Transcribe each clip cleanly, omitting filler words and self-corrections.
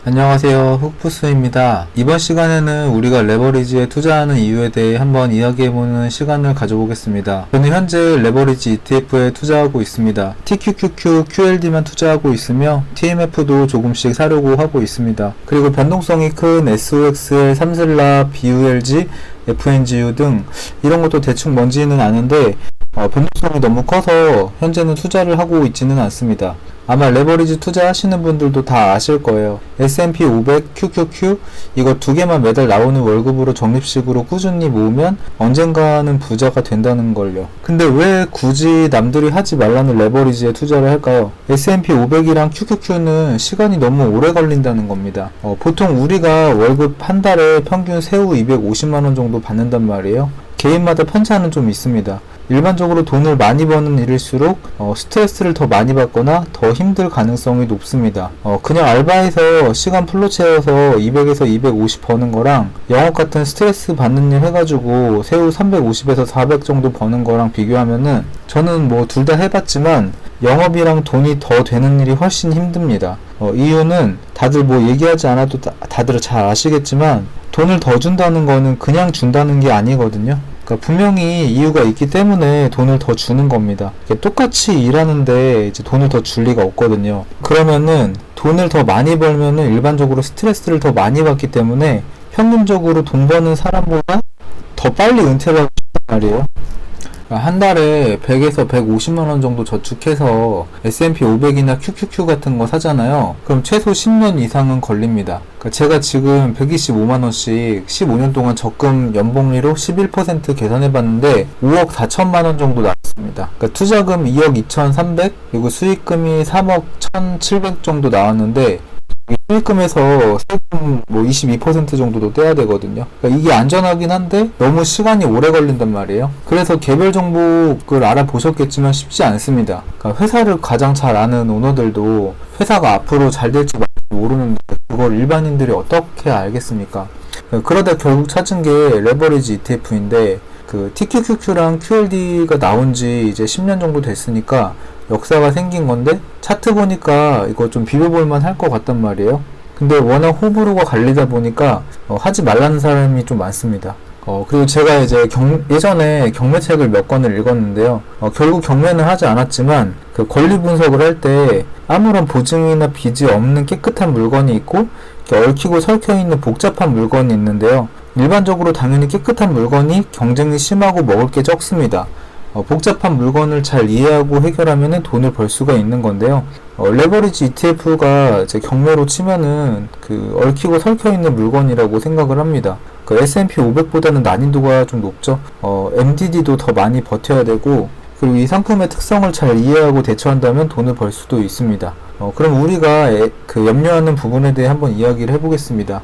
안녕하세요. 흑푸스입니다. 이번 시간에는 우리가 레버리지에 투자하는 이유에 대해 한번 이야기해보는 시간을 가져보겠습니다. 저는 현재 레버리지 ETF에 투자하고 있습니다. TQQQ, QLD만 투자하고 있으며 TMF도 조금씩 사려고 하고 있습니다. 그리고 변동성이 큰 SOXL, 삼슬라, BULG, FNGU 등 이런 것도 대충 뭔지는 아는데 변동성이 너무 커서 현재는 투자를 하고 있지는 않습니다. 아마 레버리지 투자하시는 분들도 다 아실 거예요. S&P 500, QQQ 이거 두 개만 매달 나오는 월급으로 적립식으로 꾸준히 모으면 언젠가는 부자가 된다는 걸요. 근데 왜 굳이 남들이 하지 말라는 레버리지에 투자를 할까요? S&P 500이랑 QQQ는 시간이 너무 오래 걸린다는 겁니다. 보통 우리가 월급 한 달에 평균 세후 250만원 정도 받는단 말이에요. 개인마다 편차는 좀 있습니다. 일반적으로 돈을 많이 버는 일일수록 스트레스를 더 많이 받거나 더 힘들 가능성이 높습니다. 그냥 알바해서 시간 풀로 채워서 200에서 250 버는 거랑 영업 같은 스트레스 받는 일 해가지고 세후 350에서 400 정도 버는 거랑 비교하면은 저는 뭐 둘 다 해봤지만 영업이랑 돈이 더 되는 일이 훨씬 힘듭니다. 이유는 다들 뭐 얘기하지 않아도 다들 잘 아시겠지만 돈을 더 준다는 거는 그냥 준다는 게 아니거든요. 그러니까 분명히 이유가 있기 때문에 돈을 더 주는 겁니다. 똑같이 일하는데 이제 돈을 더 줄 리가 없거든요. 그러면은 돈을 더 많이 벌면은 일반적으로 스트레스를 더 많이 받기 때문에 평균적으로 돈 버는 사람보다 더 빨리 은퇴를 하고 싶단 말이에요. 한 달에 100에서 150만원 정도 저축해서 S&P 500이나 QQQ 같은 거 사잖아요. 그럼 최소 10년 이상은 걸립니다. 그러니까 제가 지금 125만원씩 15년 동안 적금 연봉리로 11% 계산해봤는데 5억 4천만원 정도 나왔습니다. 그러니까 투자금 2억 2,300 그리고 수익금이 3억 1,700 정도 나왔는데 수익금에서 세금 뭐 22% 정도도 떼야 되거든요. 그러니까 이게 안전하긴 한데 너무 시간이 오래 걸린단 말이에요. 그래서 개별 종목을 알아보셨겠지만 쉽지 않습니다. 그러니까 회사를 가장 잘 아는 오너들도 회사가 앞으로 잘 될지 모르는데 그걸 일반인들이 어떻게 알겠습니까? 그러다 결국 찾은 게 레버리지 ETF인데 그 TQQQ랑 QLD가 나온 지 이제 10년 정도 됐으니까 역사가 생긴 건데 차트 보니까 이거 좀 비벼볼만 할 것 같단 말이에요. 근데 워낙 호불호가 갈리다 보니까 하지 말라는 사람이 좀 많습니다. 그리고 제가 이제 예전에 경매책을 몇 권을 읽었는데요. 결국 경매는 하지 않았지만 그 권리 분석을 할 때 아무런 보증이나 빚이 없는 깨끗한 물건이 있고 얽히고 설켜 있는 복잡한 물건이 있는데요. 일반적으로 당연히 깨끗한 물건이 경쟁이 심하고 먹을 게 적습니다. 복잡한 물건을 잘 이해하고 해결하면 돈을 벌 수가 있는 건데요. 레버리지 ETF가 이제 경매로 치면은 그 얽히고 설켜 있는 물건이라고 생각을 합니다. 그 S&P 500보다는 난이도가 좀 높죠. MDD도 더 많이 버텨야 되고, 그리고 이 상품의 특성을 잘 이해하고 대처한다면 돈을 벌 수도 있습니다. 그럼 우리가 그 염려하는 부분에 대해 한번 이야기를 해보겠습니다.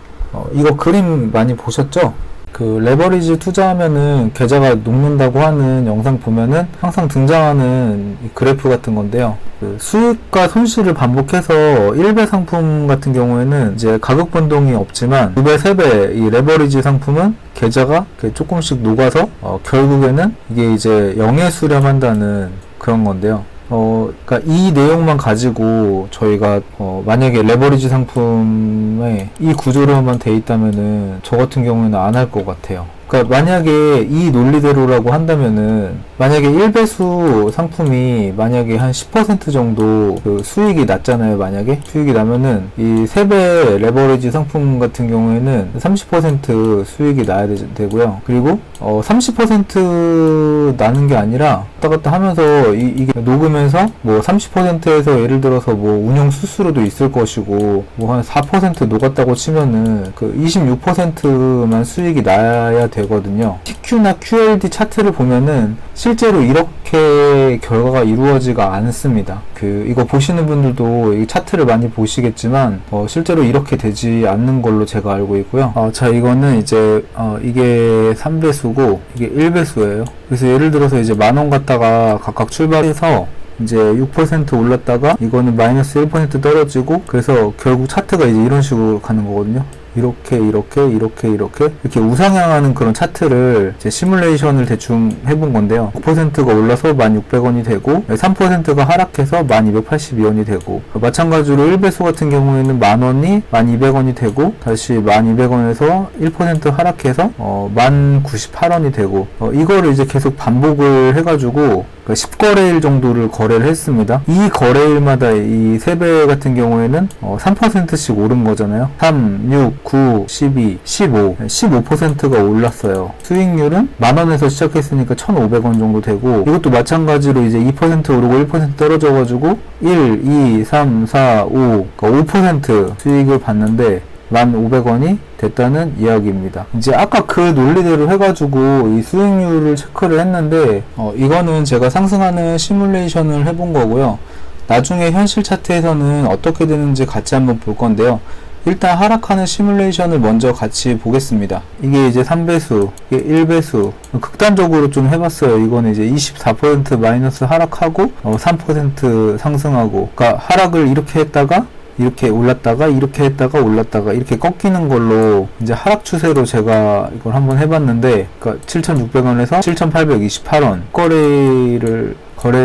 이거 그림 많이 보셨죠? 그 레버리지 투자하면은 계좌가 녹는다고 하는 영상 보면은 항상 등장하는 이 그래프 같은 건데요. 그 수익과 손실을 반복해서 1배 상품 같은 경우에는 이제 가격 변동이 없지만 2배, 3배 이 레버리지 상품은 계좌가 조금씩 녹아서 결국에는 이게 이제 영에 수렴한다는 그런 건데요. 그러니까 이 내용만 가지고 저희가 만약에 레버리지 상품에 이 구조로만 돼 있다면은 저 같은 경우에는 안 할 것 같아요. 그러니까 만약에 이 논리대로라고 한다면은 만약에 1배수 상품이 만약에 한 10% 정도 그 수익이 났잖아요. 만약에 수익이 나면은 이 3배 레버리지 상품 같은 경우에는 30% 수익이 나야 되고요. 그리고 30% 나는 게 아니라 왔다 갔다 하면서 이게 녹으면서 뭐 30%에서 예를 들어서 뭐 운영 수수료도 있을 것이고 뭐 한 4% 녹았다고 치면은 그 26%만 수익이 나야 되거든요. TQ나 QLD 차트를 보면은 실제로 이렇게 결과가 이루어지가 않습니다. 이거 보시는 분들도 이 차트를 많이 보시겠지만 실제로 이렇게 되지 않는 걸로 제가 알고 있고요. 자, 이거는 이제 이게 3배수고 이게 1배수예요. 그래서 예를 들어서 이제 10,000원 갖다가 각각 출발해서 이제 6% 올랐다가 이거는 마이너스 1% 떨어지고 그래서 결국 차트가 이제 이런 식으로 가는 거거든요. 이렇게 우상향하는 그런 차트를 제 시뮬레이션을 대충 해본 건데요. 9%가 올라서 1,600원이 되고 3%가 하락해서 1,282원이 되고, 마찬가지로 1배수 같은 경우에는 10,000원이 1,200원이 되고 다시 1,200원에서 1% 하락해서 1,098원이 되고, 이거를 이제 계속 반복을 해가지고 10거래일 정도를 거래를 했습니다. 이 거래일마다 이 3배 같은 경우에는 3%씩 오른 거잖아요. 3, 6, 9, 12, 15 15%가 올랐어요. 수익률은 10,000원에서 시작했으니까 1,500원 정도 되고, 이것도 마찬가지로 이제 2% 오르고 1% 떨어져가지고 1, 2, 3, 4, 5 그러니까 5% 수익을 봤는데 1,500원이 됐다는 이야기입니다. 이제 아까 그 논리대로 해가지고 이 수익률을 체크를 했는데, 이거는 제가 상승하는 시뮬레이션을 해본 거고요. 나중에 현실 차트에서는 어떻게 되는지 같이 한번 볼 건데요. 일단 하락하는 시뮬레이션을 먼저 같이 보겠습니다. 이게 이제 3배수, 이게 1배수 극단적으로 좀 해봤어요. 이거는 이제 24% 마이너스 하락하고 3% 상승하고, 그러니까 하락을 이렇게 했다가 이렇게 올랐다가 이렇게 했다가 올랐다가 이렇게 꺾이는 걸로 이제 하락 추세로 제가 이걸 한번 해봤는데, 그러니까 7,600원에서 7,828원 거래를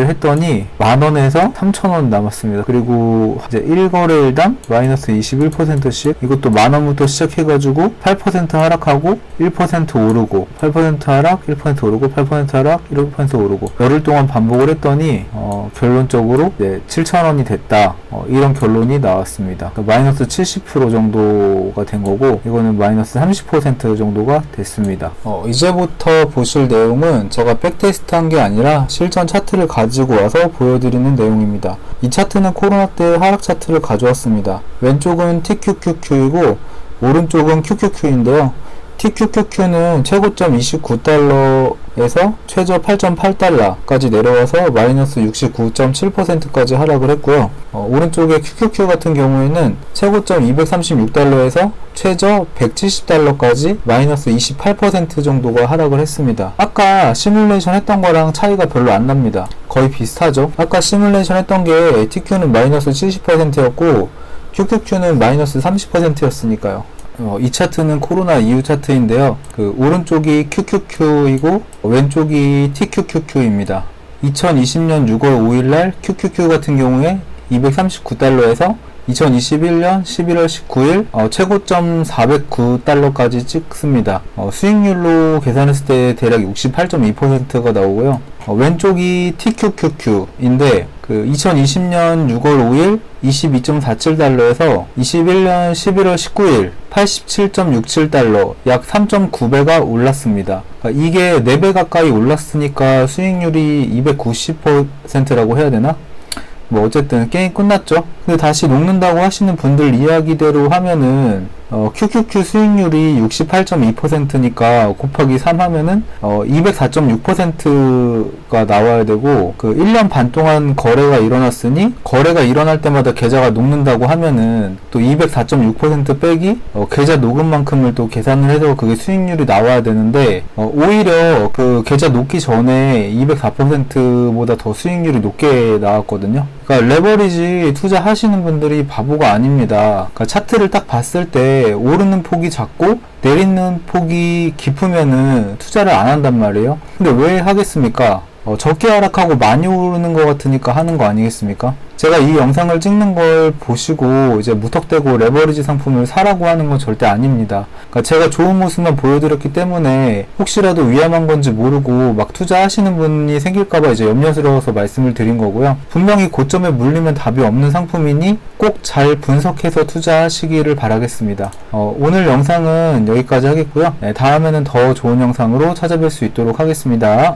했더니 10,000원에서 3,000원 남았습니다. 그리고 이제 1거래일당 마이너스 21%씩, 이것도 10,000원부터 시작해가지고 8% 하락하고 1% 오르고 8% 하락 1% 오르고 8% 하락 1% 오르고 열흘 동안 반복을 했더니 결론적으로 7,000원이 됐다, 이런 결론이 나왔습니다. 그러니까 마이너스 70% 정도가 된 거고, 이거는 마이너스 30% 정도가 됐습니다. 이제부터 보실 내용은 제가 백테스트 한 게 아니라 실전 차트를 가지고 와서 보여드리는 내용입니다. 이 차트는 코로나 때 하락 차트를 가져왔습니다. 왼쪽은 TQQQ이고 오른쪽은 QQQ인데요. TQQQ는 최고점 29달러에서 최저 8.8달러까지 내려와서 마이너스 69.7%까지 하락을 했고요. 오른쪽의 QQQ 같은 경우에는 최고점 236달러에서 최저 170달러까지 마이너스 28% 정도가 하락을 했습니다. 아까 시뮬레이션 했던 거랑 차이가 별로 안 납니다. 거의 비슷하죠. 아까 시뮬레이션 했던 게 TQ는 마이너스 70%였고 QQQ는 마이너스 30%였으니까요. 이 차트는 코로나 이후 차트인데요. 그 오른쪽이 QQQ이고 왼쪽이 TQQQ입니다. 2020년 6월 5일날 QQQ 같은 경우에 239달러에서 2021년 11월 19일 최고점 409달러까지 찍습니다. 수익률로 계산했을 때 대략 68.2%가 나오고요. 왼쪽이 TQQQ인데 그 2020년 6월 5일 22.47달러에서 21년 11월 19일 87.67달러, 약 3.9배가 올랐습니다. 이게 4배 가까이 올랐으니까 수익률이 290%라고 해야 되나? 뭐 어쨌든 게임 끝났죠. 근데 다시 녹는다고 하시는 분들 이야기대로 하면은 QQQ 수익률이 68.2%니까 곱하기 3 하면은 204.6%가 나와야 되고, 그 1년 반 동안 거래가 일어났으니 거래가 일어날 때마다 계좌가 녹는다고 하면은 또 204.6% 빼기 계좌 녹은 만큼을 또 계산을 해서 그게 수익률이 나와야 되는데, 오히려 그 계좌 녹기 전에 204%보다 더 수익률이 높게 나왔거든요. 그러니까 레버리지 투자하시는 분들이 바보가 아닙니다. 그러니까 차트를 딱 봤을 때 오르는 폭이 작고 내리는 폭이 깊으면은 투자를 안 한단 말이에요. 근데 왜 하겠습니까? 적게 하락하고 많이 오르는 것 같으니까 하는 거 아니겠습니까? 제가 이 영상을 찍는 걸 보시고 이제 무턱대고 레버리지 상품을 사라고 하는 건 절대 아닙니다. 그러니까 제가 좋은 모습만 보여드렸기 때문에 혹시라도 위험한 건지 모르고 막 투자하시는 분이 생길까봐 이제 염려스러워서 말씀을 드린 거고요. 분명히 고점에 물리면 답이 없는 상품이니 꼭 잘 분석해서 투자하시기를 바라겠습니다. 오늘 영상은 여기까지 하겠고요. 다음에는 더 좋은 영상으로 찾아뵐 수 있도록 하겠습니다.